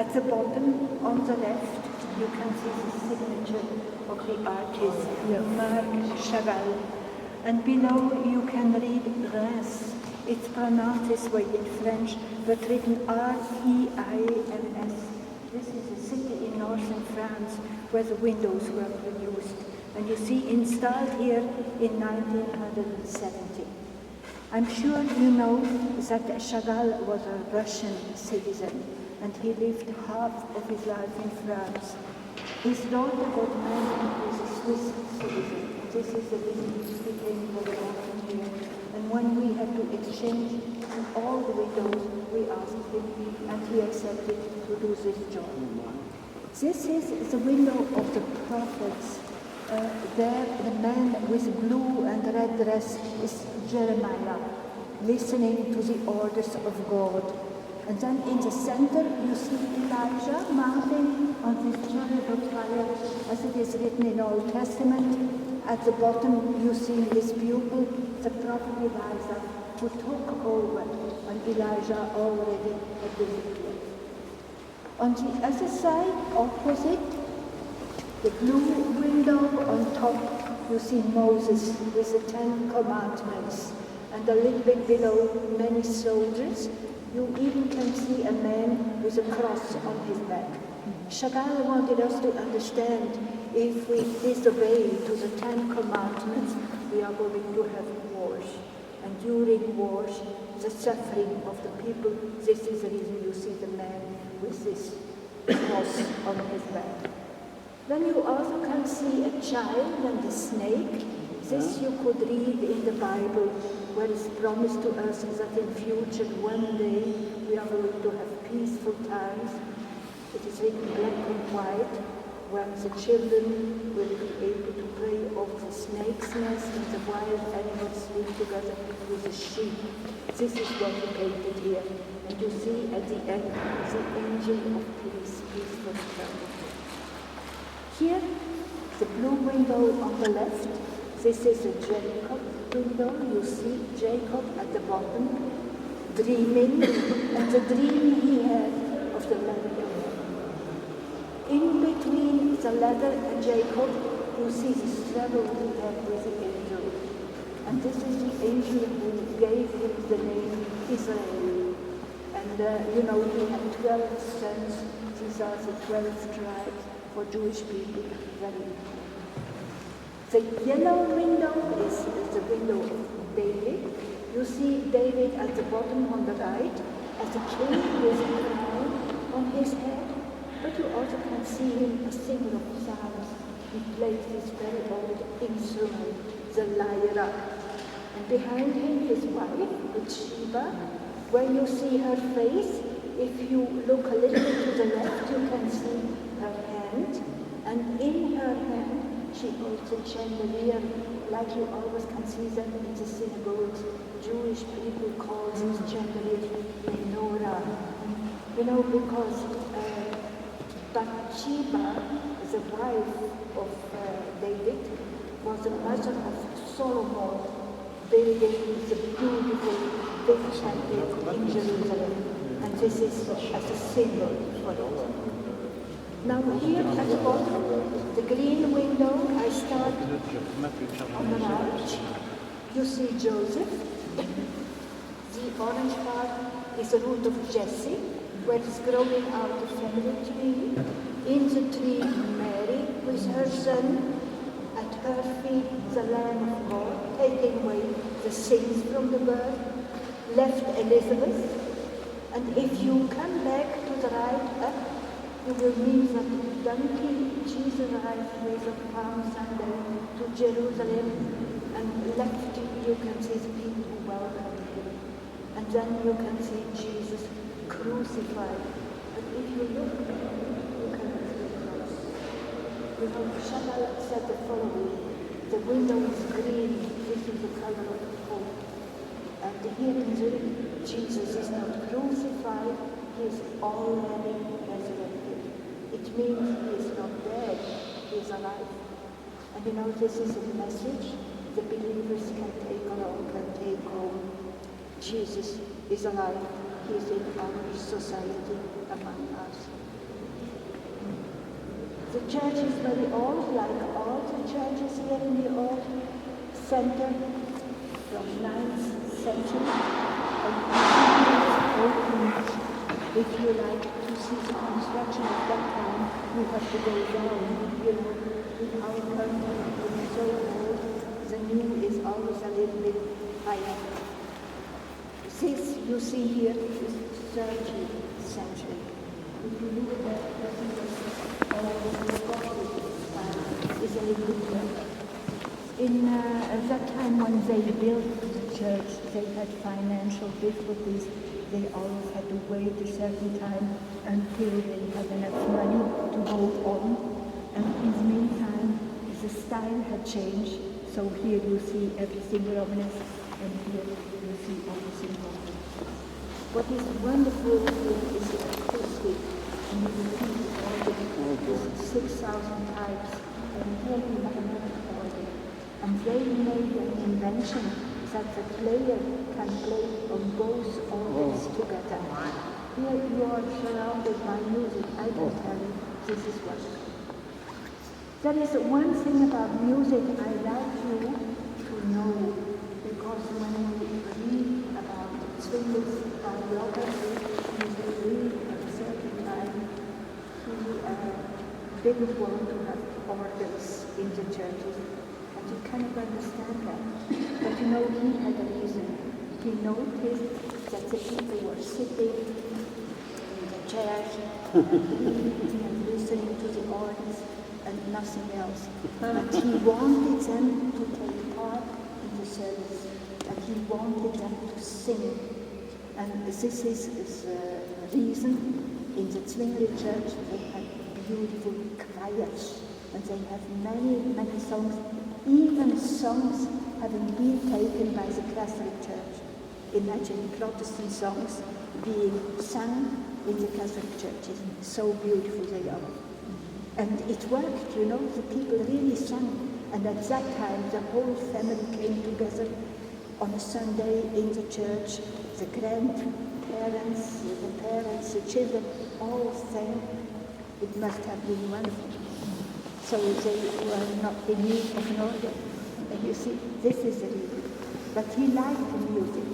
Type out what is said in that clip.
At the bottom, on the left, you can see the signature of the artist, Marc Chagall. And below you can read Reims. It's pronounced this way in French, but written R-E-I-M-S. This is a city in northern France where the windows were produced. And you see, installed here in 1970. I'm sure you know that Chagall was a Russian citizen, and he lived half of his life in France. His daughter got married with a Swiss citizen. This is the reason he came very often here. And when we had to exchange all the windows, we asked him, and he accepted to do this job. This is the window of the prophets. There, the man with blue and red dress is Jeremiah, listening to the orders of God. And then in the center, you see Elijah mounting on this chariot of fire, as it is written in Old Testament. At the bottom, you see his pupil, the prophet Elijah, who took over when Elijah already had disappeared. On the other side, opposite, the blue window on top, you see Moses with the 10 Commandments, and a little bit below, many soldiers. You even can see a man with a cross on his back. Chagall wanted us to understand, if we disobey to the 10 Commandments, we are going to have wars. And during wars, the suffering of the people, this is the reason you see the man with this cross on his back. Then you also can see a child and a snake. This you could read in the Bible, where it's promised to us that in future, one day, we are going to have peaceful times. It is written black and white, when the children will be able to play over the snake's nest and the wild animals live together with the sheep. This is what he painted here. And you see at the end, the angel of peace, peaceful travel. Here, the blue window on the left, this is a Jacob window. You see Jacob at the bottom, dreaming, and the dream he had of the ladder. In between the ladder and Jacob, you see the struggle he had with the angel. And this is the angel who gave him the name Israel. And you know, he had 12 sons. These are the 12 tribes for Jewish people. Very important. The yellow window is the window of David. You see David at the bottom on the right as a king with a crown on his head. But you also can see him a singer of psalms. He plays this very old instrument, the lyra. And behind him his wife, Bathsheba. When you see her face, if you look a little bit to the left, you can see her hand. And in her hand, she holds a chandelier, like you always can see them in the synagogues. Jewish people call these chandeliers menorah. You know, because Bathsheba, the wife of David, was the mother of Solomon, building the beautiful big temple in Jerusalem. And this is as a symbol for it. Now here at the bottom, the green window, I start on the right. You see Joseph. The orange part is the root of Jesse, where it's growing out a family tree. In the tree, Mary with her son. At her feet, the Lamb of God, taking away the sins from the world. Left Elizabeth. And if you come back to the right up, you will meet that donkey Jesus arrived with a Palm Sunday to Jerusalem, and left you can see the people who welcomed him. And then you can see Jesus crucified. But if you look, you can see the cross. You know, Chagall said the following: the window is green, this is the color of hope. And here in Zurich, Jesus is not crucified, he is already resurrected. It means he is not dead, he is alive. And you know, this is a message the believers can take along, can take home. Jesus is alive. He's in our society among us. The church is very old, like all the churches here in the old center, from 9th century. And it's open. If you like to see the construction of that time, you have to go down. You know, in our country, it's so old, the new is always a little bit higher. This you see here is 13th century. If you look at that, is a little bit better. In that time when they built the church, they had financial difficulties. They always had to wait a certain time until they had enough money to go on. And in the meantime, the style had changed. So here you see everything Romanesque, and here you see everything Romanesque. What is wonderful here is the acoustic. And you will see the organ, 6,000 types, and here we have another organ. And they made an invention that the player can play on both organs together. Here you are surrounded by music. I can tell you, this is wonderful. There is one thing about music I like you to know, because when you read about Zwingli's biography, you read at a certain time, he didn't want to have organs in the churches. And you cannot understand that. But you know, he had a reason. He noticed that the people were sitting in the chairs and listening to the organs and nothing else. But he wanted them to take part in the service. And he wanted them to sing. And this is the reason in the Zwingli church they have beautiful choirs. And they have many, many songs. Even songs having been taken by the Catholic Church. Imagine Protestant songs being sung in the Catholic churches. So beautiful they are. And it worked, you know, the people really sang. And at that time, the whole family came together on a Sunday in the church. The grandparents, the parents, the children, all sang. It must have been wonderful. So they were not in need of an organ. And you see, this is the reason. But he liked the music.